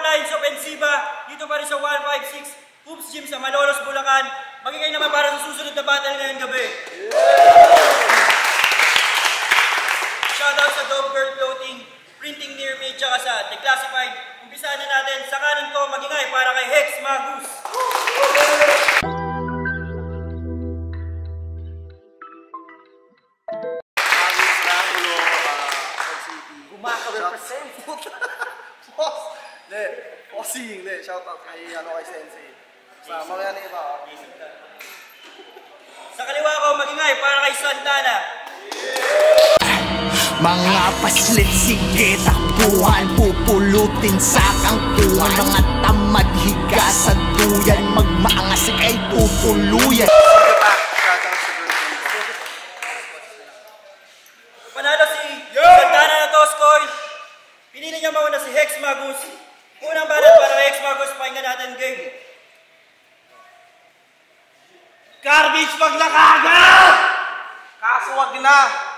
Lines Ofensiva dito pa rin sa 156 Hoops Gym sa Malolos, Bulacan. Magiging naman para sa susunod na battle ngayong gabi. Shoutout sa Dove Girl Clothing, Printing Near Me, tsaka sa Declassified. Umpisahan na natin sa kanan ko, magingay para kay Hex Magus. Gumaka-represent. Boss! Hindi. Bossing. Hindi. Shoutout kay Sensei. Sa mga yan iba. Sa kaliwa ko, magingay para kay Santana. Mga paslit, sige, takbuhan, pupulutin sa kangkungan. Mga tamad, higa sa duyan, magmaangasig ay tutuluyan. Panalo si Santana na toss coin. Pinili niya mauna si Hex Magus. Unang balat para kay Hex Magus, pakinggan natin game. Garbage maglakaga! Kaso wag na.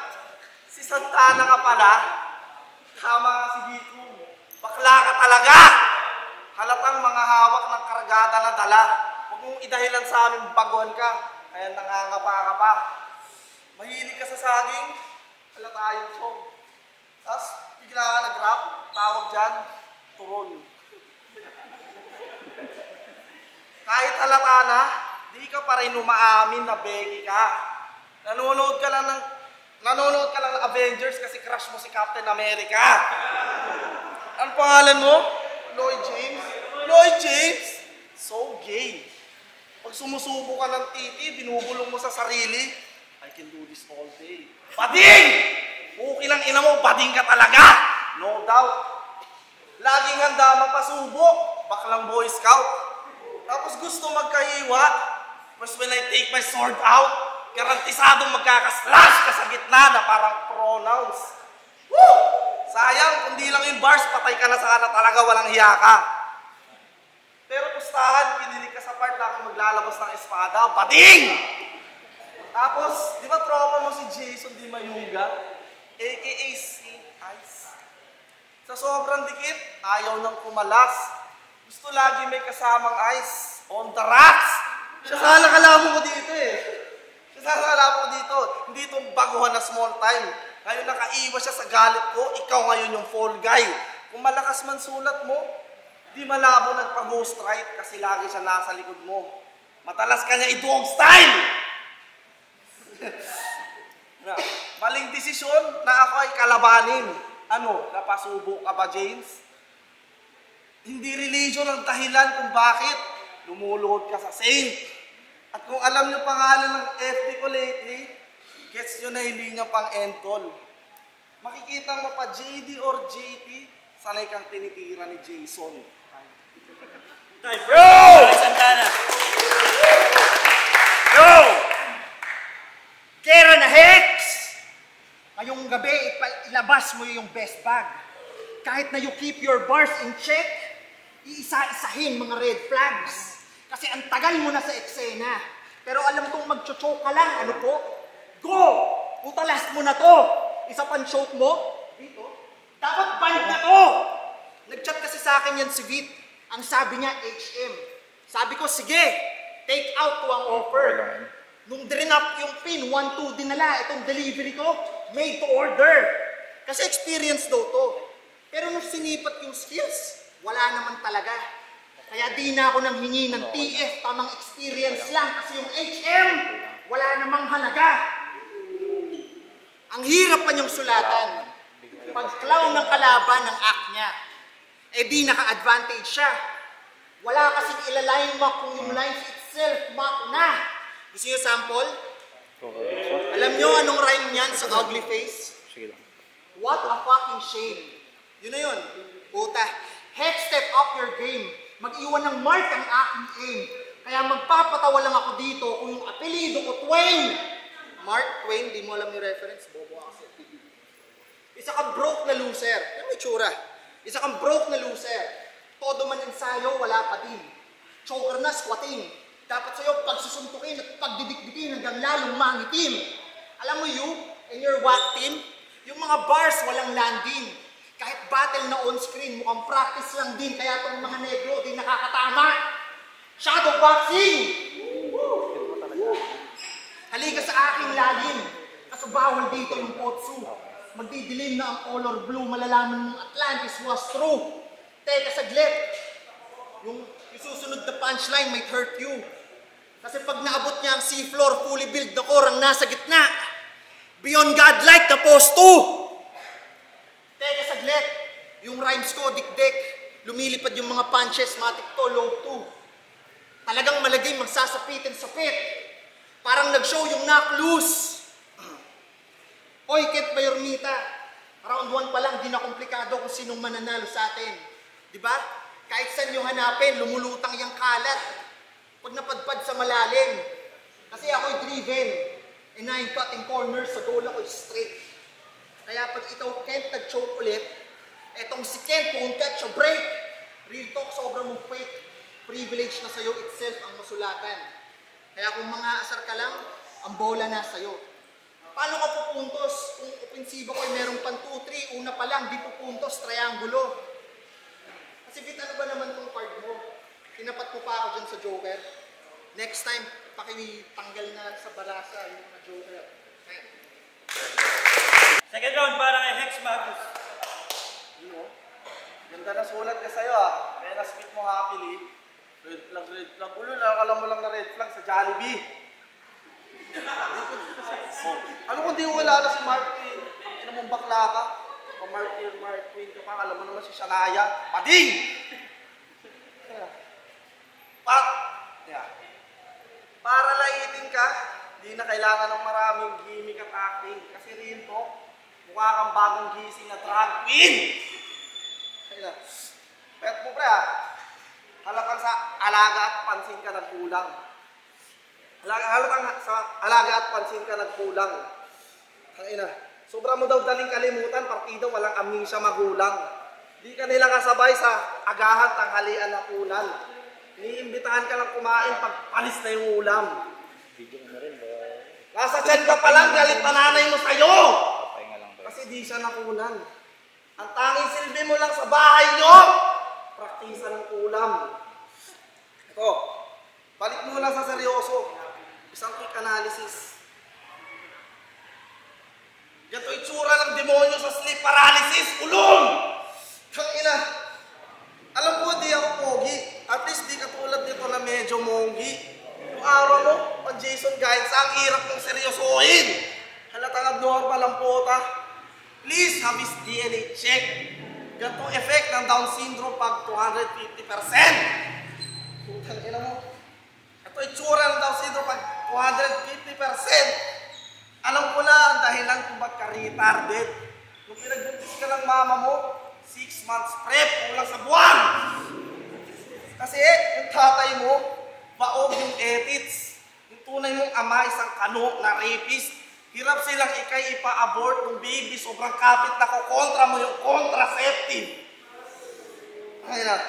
Si Santana ka pala. Tama nga si Biko. Bakla ka talaga. Halatang mga hawak ng kargada na dala. Huwag mong idahilan sa amin baguhan ka. Kaya nangangapa ka pa. Mahilig ka sa saging. Halata yung song. Tapos bigla ka nag-rap. Tawag dyan, turon. Kahit halata na, di ka pa rin umaamin na begi ka. Nanonood ka lang ng Avengers kasi crush mo si Captain America. Ano pangalan mo? Lloyd James? Lloyd James? So gay. Pag sumusubo ka ng titi, binubulong mo sa sarili, I can do this all day. Bading! Okay lang ina mo, bading ka talaga. No doubt. Laging handa mapasubok, baklang Boy Scout. Tapos gusto magkahiwa. Mas when I take my sword out, garantisadong magkakaslash ka sa gitna na parang pronouns. Woo! Sayang, kundi lang yung bars, patay ka na sana talaga, walang hiya ka. Pero pustahan, pinilig ka sa part na akong maglalabas ng espada, bading! Tapos, di ba tropa mo si Jason Di Mayuga? A.K.A. St. Ice. Sa sobrang dikit, ayaw nang kumalas. Gusto lagi may kasamang ice. On the rocks! Siya sana kalaban ko dito eh. Siya sana kalaban ko dito. Hindi itong baguhan na small time. Ngayon nakaiwas siya sa galit ko, ikaw ngayon yung fall guy. Kung malakas man sulat mo, di malabo nagpa-ghost right kasi lagi siya nasa likod mo. Matalas ka niya i-dog style! Maling desisyon na ako ay kalabanin. Ano, napasubo ka ba, James? Hindi religion ang dahilan kung bakit lumuluhod ka sa saint. At kung alam niyo pangalan ng FT ko lately, gets nyo na hindi niya pang entol. Makikita mo pa JD or JP, sanay kang tinitira ni Jason. Time, bro! Santana. Yo! Kera na Hex! Ngayong gabi, ilabas mo yung best bag. Kahit na you keep your bars in check, iisa-isahin mga red flags. Kasi ang tagal mo na sa eksena. Pero alam kong mag-choke ka lang. Ano po? Go! Utalas mo na to. Isa pang choke mo. Dito. Dapat band na to. Nag-chat kasi sa akin yan si Vit. Ang sabi niya, HM. Sabi ko, sige. Take out to ang offer. Nung drinap yung pin, 1-2 dinala. Itong delivery ko, made to order. Kasi experience daw to. Pero nung sinipat yung skills, wala naman talaga. Kaya di na ako nang hingi ng TF, tamang experience lang. Kasi yung HM, wala namang halaga. Ang hirap pa niyong sulatan. Pag-clown ng kalaban ng act niya, eh di naka-advantage siya. Wala kasing ilaline mock kung yung lines itself mock na. Gusto niyo sample? Alam niyo anong rhyme niyan sa ugly face? What a fucking shame. Yun na yun. Puta. Hex, step up your game. Mag-iwan ng mark ang aking aim. Kaya magpapatawa lang ako dito kung yung apelido ko Twain. Mark Twain, di mo alam yung reference. Bobo kasi. Isa kang broke na loser. Yan may tsura. Isa kang broke na loser. Todo man ensayo, wala pa din. Choker na, squatting. Dapat sa'yo pagsusuntukin at pagdidikdikin hanggang lalong mangitim. Alam mo you, and your WAC team, yung mga bars walang landing. Kahit battle na on-screen, mukhang practice lang din, kaya itong mga negro di nakakatama. Shadow boxing! Halika sa aking lalim, kaso bawal dito yung potsu. Magdidilim na ang color blue, malalaman mong Atlantis was true. Teka saglit, yung susunod na punchline might hurt you. Kasi pag naabot niya ang seafloor, fully build na core ang nasa gitna. Beyond godlike na pose 2. Teka saglit, yung rhymes ko, dik-dik. Lumilipad yung mga punches, matik to, low 2. Talagang malagay magsasapitin-sapit. Parang nag-show yung knock loose. Oy, Kent Mayormita, round 1 pa lang, di na komplikado kung sinong mananalo sa atin. Diba? Kahit saan nyo hanapin, lumulutang yung kalat. Pag napadpad sa malalim. Kasi ako'y driven. And I'm cutting corners, sa goal ako'y straight. Kaya pag ikaw, Kent, nag-choke ulit, etong si Kent, kung catch a break, real talk, sobrang mong fake. Privilege na sa'yo itself ang masulatan. Kaya kung mga asar ka lang, ang bola na sa'yo. Paano ka pupuntos? Kung opensiba ko ay merong pan 2-3, una pa lang, di pupuntos, triangulo. Kasi bit ano ba naman tong card mo? Tinapat mo pa ako dyan sa Joker. Next time, pakitanggal na sa barasa yung mga Joker. Okay. Second round para kay Hex Magus. Ganda na sulat ka sa'yo ah. Kaya na-speak mo happily. Red flag, red flag. Ulo, nakakala mo lang na red flag sa Jollibee. Ano kung di mo kilala si Mark Queen? Ano mong bakla ka? Mark Queen ka pa. Alam mo naman si Shania. Pading! Para laitin ka, di na kailangan ng maraming gimmick at acting. Kasi rin to, mukha kang bagong gising na drag queen! Pet mo pre ah. Halatang sa alaga at pansin ka nagkulang. Halatang sa alaga at pansin ka nagkulang. Sobra mo daw daling kalimutan, partida walang amnesia magulang. Di ka nila kasabay sa agahan, tanghalian na kunan. Iniimbitahan ka lang kumain pag palis na yung ulam. Nasa tiyan ka pa lang, galit na nanay mo sa'yo. Kasi di siya nakunan. Ang tanging silbi mo lang sa bahay nyo, praktisa ng ulam. Ito, balik muna sa seryoso. Isang quick analysis. Ganito itsura ng demonyo sa sleep paralysis. Ulong! Tangina. Alam ko, di ako pogi. At least di katulad nito na medyo monggi. Yung araw mo, pag Jason Gaines, ang hirap ng seryosohin. Halatang abnormal ang pota. Please have his DNA check. Ganitong effect ng Down syndrome pag 250%. Putang ina mo. Ito itsura ng Down syndrome pag 250%. Alam ko na ang dahilan kung ba't ka retarded. Nung pinagbuntis ka ng mama mo, 6 months prep, kulang sa buwan. Kasi yung tatay mo, baog yung edits. Yung tunay mong ama, isang kano na rapist. Hirap silang ikay ipa-abort ng baby, sobrang kapit na kukontra mo yung contraceptive. Ay na,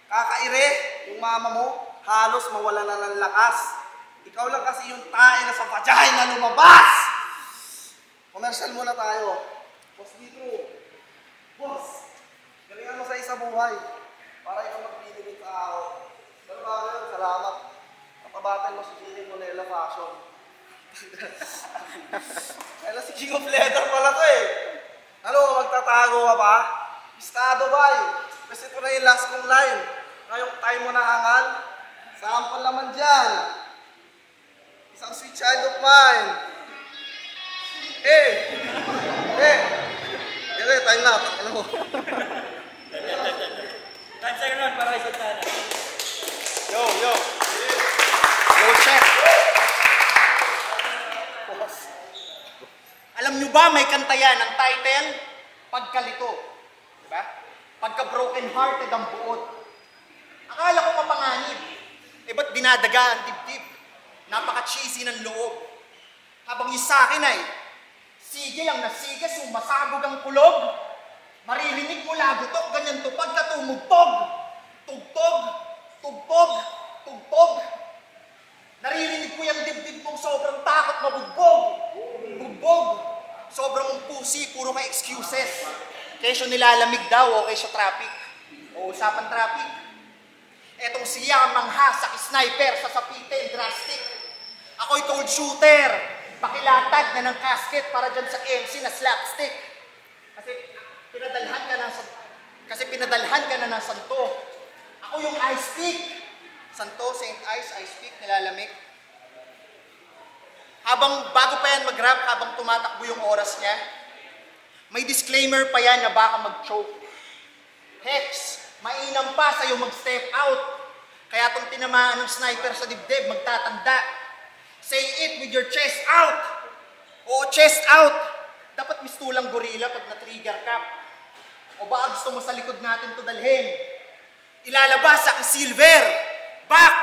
kakaire, yung mama mo, halos mawala na ng lakas. Ikaw lang kasi yung tae na sa vagina lumabas. Commercial muna tayo. Boss dito. Boss, galingan mo sa isa buhay. Para ikaw magpili sa ako. Pero ba salamat. Kapabatan mo si King Monella Fashion. Kaya si King of Leather pala to eh. Ano, magtatago ka pa? Estado ba eh? Kasi ito na yung last kong line. Ngayong time mo na hangal. Sample naman dyan. Isang sweet child of mine. Time na. Ano mo? Time second round para kay Santana. Yo. Check. Alam nyo ba, may kanta yan, ang title, Pagkalito. Diba? Pagka-broken hearted ang buod. Akala ko mapanganib. Ba't dinadaga ang dibdib? Napaka-cheesy ng loob. Habang yung sa akin ay, sige ang nasige, sumasabog ang kulog. Maririnig mo lagotok, ganyan to pagkatumugtog. Tugtog, tugtog, tugtog. Naririnig ko yung dibdib mong sobrang takot mabugbog. Bugbog. Sobrang pusi, puro ka excuses. Kesyo nilalamig daw o kesyo traffic. O usapan traffic. Etong siya mangha sa sniper sa sapitin, drastic. Ako'y cold shooter. Pakilatag na ng casket para dyan sa MC na slapstick. Kasi pinadalhan ka na ng santo. Ako yung ice pick. Santo, Saint Ice pick, nilalamig. Bago pa yan mag-rap, habang tumatakbo yung oras niya, may disclaimer pa yan na baka mag-choke. Hex, mainam pa sa'yo mag-step out. Kaya itong tinamaan ng sniper sa dibdib, magtatanda. Say it with your chest out. Oo, chest out. Dapat mistulang gorilla pag na-trigger ka. O baka gusto mo sa likod natin to dalhin. Ilalabas sa silver. Back!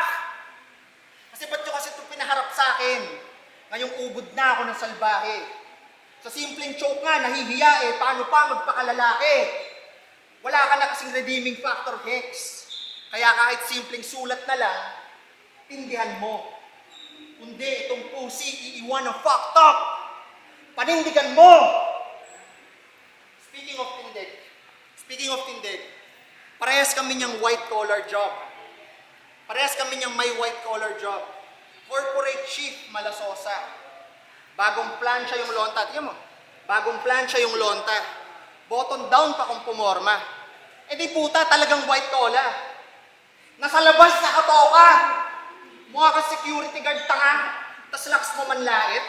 Kasi ba't nyo kasi ito pinaharap sa akin? Ngayong ubod na ako ng salbahe. Sa simpleng choke nga, nahihiya eh. Paano pa magpakalalaki? Wala ka na kasing redeeming factor, Hex. Kaya kahit simpleng sulat na lang, tindihan mo. Kundi itong pusi iiwan ng fucked up. Panindigan mo! Speaking of tinded, parehas kami niyang white collar job. Parehas kami niyang may white collar job. Corporate chief Malasosa. Bagong plancha yung lonta. Tingnan mo. Bagong plancha yung lonta. Button down pa kung pumorma. Eh di puta, talagang white collar. Nasa labas nakatoka. Mukha ka security guard tanga. Tas lakas mo manlait.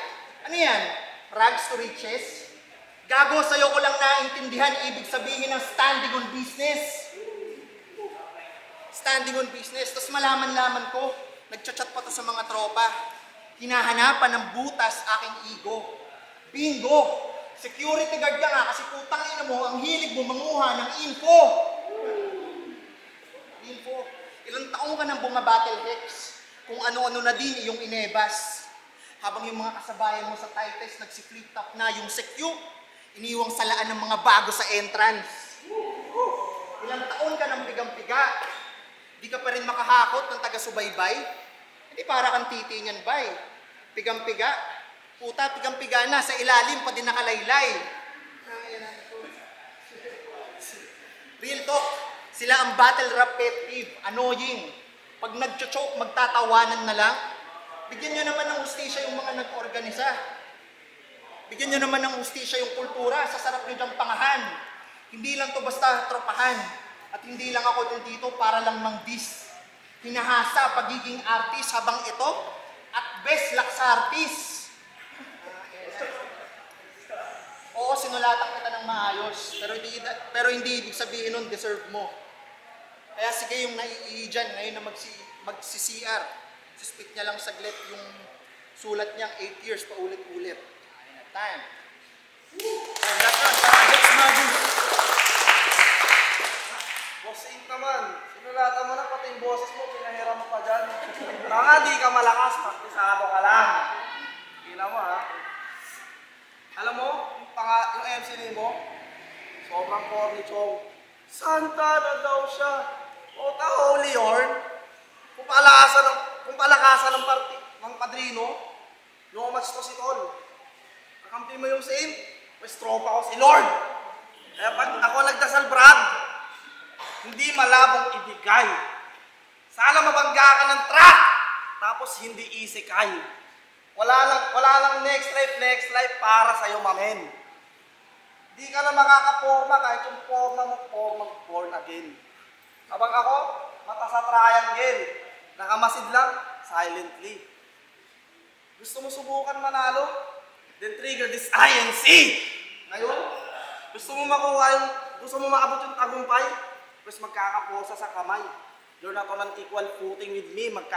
Ano yan? Rags to riches? Gago, sa'yo ko lang naintindihan ibig sabihin ng standing on business. Standing on business. Tas malaman-laman ko, nagchat-chat pa to sa mga tropa. Hinahanapan ng butas aking ego. Bingo! Security guard ka nga kasi putang ina mo, ang hilig mo manguha ng info. Ilang taong ka nang bumabattle, Hex. Kung ano-ano na din iyong inebas. Habang yung mga kasabayan mo sa Tites nagsi-flip top na yung secu, iniwang salaan ng mga bago sa entrance. Ilang taon ka nang pigang-piga. Di ka pa rin makahakot ng taga-subaybay. Hindi para kang titi niyan, bay. Pigang-piga. Puta, pigang-piga na. Sa ilalim pa din nakalaylay. Real talk. Sila ang battle rap pet peeve. Annoying. Pag nag-choke, magtatawanan na lang. Bigyan nyo naman ng hustisya yung mga nag-organisa. Bigyan nyo naman ng hustisya yung kultura. Sa sarap nyo dyang pangahan. Hindi lang to basta tropahan. At hindi lang ako dito para lang mang-diss. Hinahasa pagiging artist habang ito at best laksartis. Oo, sinulatan kita ng maayos. Pero hindi ibig sabihin nun deserve mo. Kaya sige yung naiihi dyan, ngayon na magsi-CR. Suspit niya lang saglit yung sulat niyang 8 years pa ulit-ulit. Time. And that's right, Projects Magus. Boss Ink naman, sinulatan mo na pati yung boses mo, pinahiram mo pa dyan. Tanga, di ka malakas, praktisado ka lang. Tingnan mo ha. Alam mo, yung MC mo, sobrang corny chong. Santa na daw siya. O ta, holy horn. Kung palakasan ng padrino, no match to si Tol. Kakampi mo yung saint, mas tropa ko si Lord. Kaya pag ako nagdasal, Brad, hindi malabong ibigay. Sana mabangga ka ng truck, tapos hindi isikay. Wala lang next life para sa'yo, mamen. Di ka na makakaporma kahit yung forma mo, born again. Habang ako, mata sa triangle, nakamasid lang, silently. Gusto mo subukan manalo? Then trigger this INC! Ngayon, gusto mo maabot yung tagumpay? Pues magkakaposa sa kamay. You're not on an equal footing with me. Mga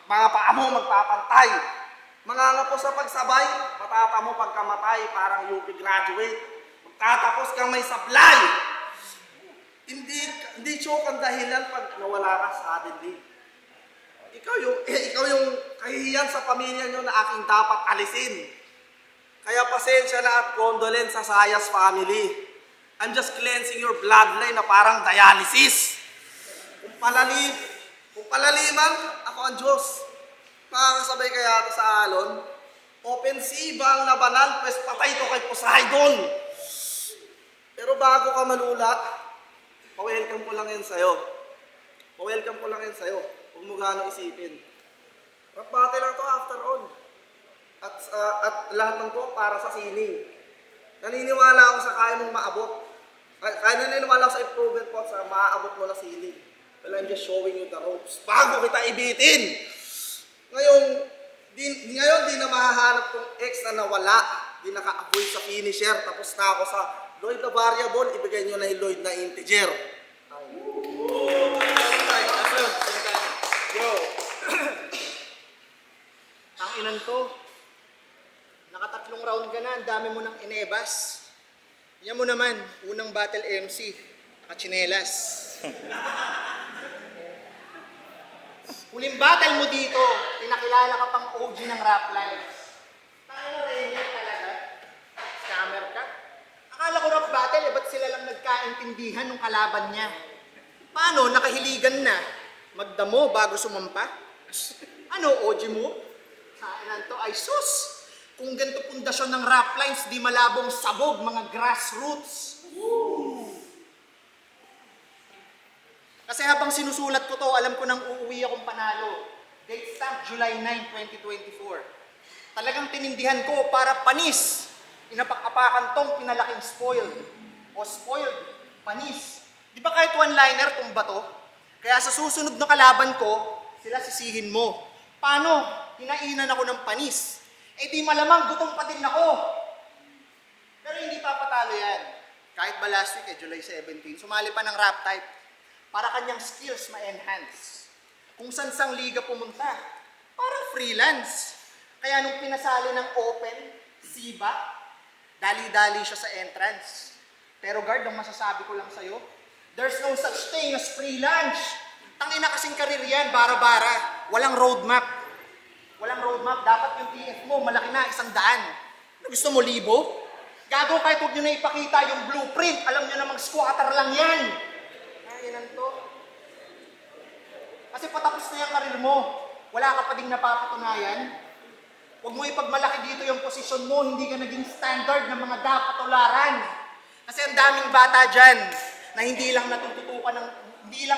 paa mo magpapantay. Mangangako sa pagsabay, matata mo pagkamatay, parang UP graduate. Magtatapos kang may supply. Hindi choke ang dahilan pag nawala ka suddenly. Ikaw yung kahihiyan sa pamilya nyo na aking dapat alisin. Kaya pasensya na at condolence sa Sayas family. I'm just cleansing your bloodline na parang dialysis. Kung palaliman, ako ang Diyos. Makakasabay kaya ito sa alon. Opensiba ang labanan, pues patay ito kay Poseidon. Pero bago ka malulat, pa-welcome ko lang yan sa'yo. Pa-welcome ko lang yan sa'yo. Huwag mo gano'ng isipin. Rap battle lang to after all. At lahat ng to para sa sining. Naniniwala ako sa kaya mong maabot. Kaya naniniwala ako sa improvement po sa maaabot mo na sining. Well, I'm just showing you the ropes. Bago kita ibitin! Ngayon, di na mahahanap kong X na nawala. Di naka-avoid sa finisher. Tapos na ako sa Lloyd na variable. Ibigay nyo na yung Lloyd na integer. Yo! Ang inan to, nakatatlong round ka na, ang dami mo nang inebas. Yan mo naman, unang battle MC, nakachinelas. Huling battle mo dito, pinakilala ka pang OG ng rap lives. Tayo rin yan talaga. Scammer ka. Akala ko rap battle, ba't sila lang nagkaintindihan ng kalaban niya? Paano, nakahiligan na, magdamo bago sumampa? Ano, OG mo? Kailan to ay sus! Kung ganito pundasyon ng rap lines, di malabong sabog, mga grassroots. Kasi habang sinusulat ko to, alam ko nang uuwi akong panalo. Date stamp, July 9, 2024. Talagang tinindihan ko para panis. Inapak-apakan tong pinalaking spoiled. O spoiled, panis. Di ba kahit one-liner tong bato? Kaya sa susunod na kalaban ko, sila sisihin mo. Paano? Hinainan ako ng panis. Eh di malamang gutom pa din ako. Pero hindi papatalo yan. Kahit ba last week, July 17, sumali pa ng rap type para kanyang skills ma-enhance. Kung saan-sang liga pumunta, parang freelance. Kaya nung pinasali ng open, SIBA, dali-dali siya sa entrance. Pero guard, ang masasabi ko lang sa'yo, there's no such thing as freelance. Tangina kasing karir yan, bara-bara. Walang roadmap. Walang roadmap. Dapat yung TF mo, malaki na, 100. Ano gusto mo, 1,000? Gago kahit huwag nyo na ipakita yung blueprint. Alam nyo namang squatter lang yan. Kainan to. Kasi patapos na yung karir mo. Wala ka pa ding napapatunayan. Huwag mo ipagmalaki dito yung posisyon mo. Hindi ka naging standard ng mga dapat tularan. Kasi ang daming bata dyan na hindi lang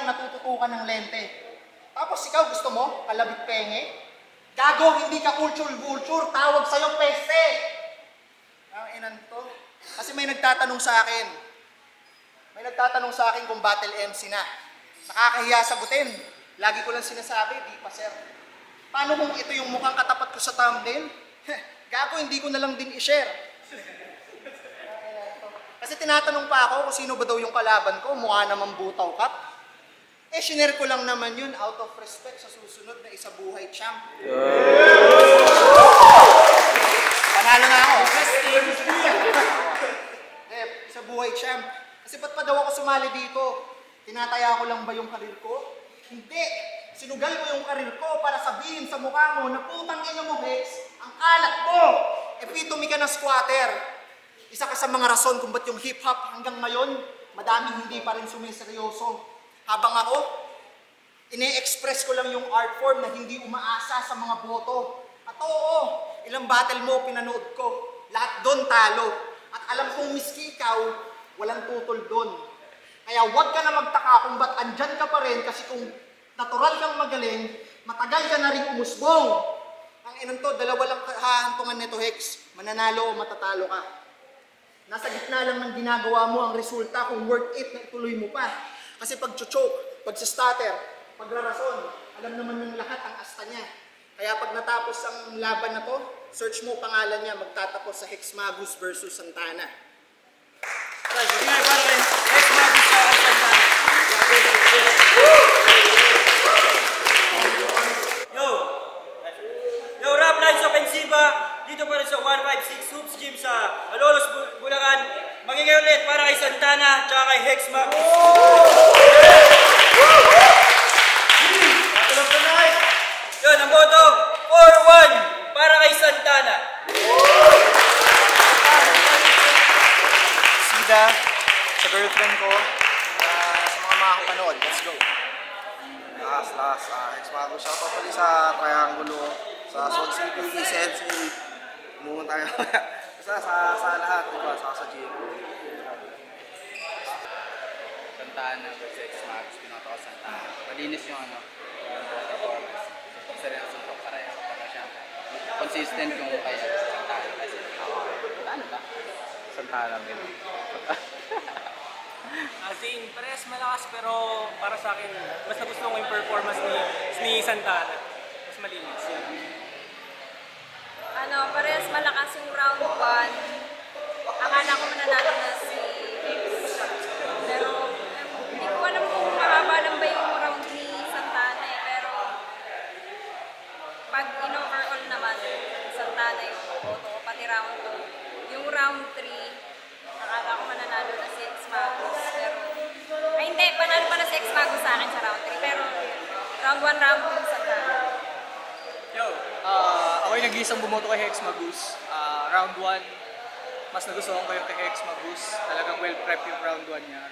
natututukan ng lente. Tapos ikaw gusto mo, kalabit penge? Gago, hindi ka culture, tawag sa'yo peste. Ang inan to. Kasi may nagtatanong sa akin kung battle MC na. Nakakahiya sagutin. Lagi ko lang sinasabi, di pa sir. Paano kung ito yung mukhang katapat ko sa thumbnail? Gago, hindi ko na lang din i-share. Kasi tinatanong pa ako kung sino ba daw yung kalaban ko, mukha naman butaw kap. Eh, shinare ko lang naman yun out of respect sa susunod na isa buhay champ. Panalo na ako. Isa buhay champ. Kasi ba't pa daw ako sumali dito? Tinataya ko lang ba yung karir ko? Hindi. Sinugal ko yung karir ko para sabihin sa mukha mo na putang ina mo, Hex, ang kalat mo. Epitome ka ng squatter. Isa ka sa mga rason kung ba't yung hip-hop hanggang ngayon, madaming hindi pa rin sumiseryoso. Habang ako, ine-express ko lang yung art form na hindi umaasa sa mga boto. At oo, ilang battle mo pinanood ko, lahat doon talo. At alam kong miski ikaw, walang tutol doon. Kaya huwag ka na magtaka kung ba't andyan ka pa rin kasi kung natural kang magaling, matagal ka na rin umusbong. Ang inan to, dalawa lang hahantungan nito, Hex, mananalo o matatalo ka. Nasa gitna lang ng ginagawa mo ang resulta kung worth it na ituloy mo pa. Kasi pag choke, pag stutter, pag rarason, alam naman ng lahat ang asta niya. Kaya pag natapos ang laban na to, search mo pangalan niya, magtatapos sa Hex Magus versus Santana. Sige nga, partner. Hex Magus sa Santana. Yo, Rap Lives Offensiva, dito pa rin sa 156 Hoops Gym sa Malolos, Bulacan. Magiging ulit para kay Santana tsaka kay Hex Magus. Yun, ang boto, 4-1 para kay Santana. Sida, sa girlfriend ko, sa mga makakapanood. Let's go. Last. Hex Magus. Shoutout pali sa Triangulo, sa Sol City, Sense. Pumunta tayo. Basta sa lahat, diba? Sa gym. Santana versus X Magus, pinoto ko Santana. Malinis yung ano, yung performance. Isa rin ang suntok pareho. Pero syempre, consistent yung kaya Santana kasi ano ba? Santana din. Zane, parehas malakas pero para sa akin, mas nagustuhan ko yung performance ni Santana. Mas malinis. Parehas malakas yung round 1. Akala ko mananalo na si X. Pero hindi ko alam kung mahaba lang ba yung round ni Santana eh. Pero pag in-overall naman, Santana yung boto ko, pati round 2. Yung round 3, akala ko mananalo na si X Magus. Pero, ay hindi, panalo pa na si X Magus sa akin sa round 3. Pero round 1, round 2, Santana. Yo, ako yung nag-iisang bumoto kay Hex Magus. Round 1, mas nagustuhan ko yung kay Hex Magus. Talagang well-prep yung round 1 niya.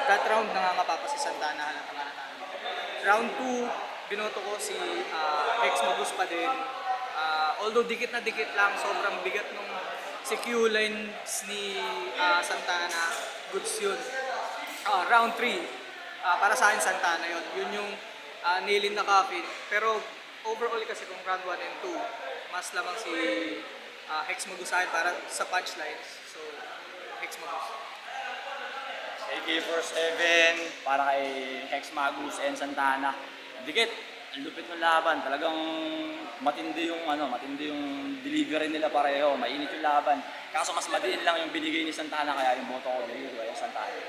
That round nangangapa pa si Santana, halatang nanalo. Round 2, binoto ko si Hex Magus pa din. Although dikit na dikit lang, sobrang bigat nung si Q-lines ni Santana. Goods yun. Round 3, para sa akin Santana yun. Yun yung nailin na coffin. Pero overall kasi kung round 1 and 2, mas lamang si Hex Magus sa akin para sa punchlines. So, Hex Magus. AK-47 para kay Hex Magus and Santana. Dikit, ang lupit ng laban. Talagang matindi yung delivery nila pareho. Mainit yung laban. Kaso mas madiin lang yung binigay ni Santana kaya yung boto ko binigay ko ay Santana.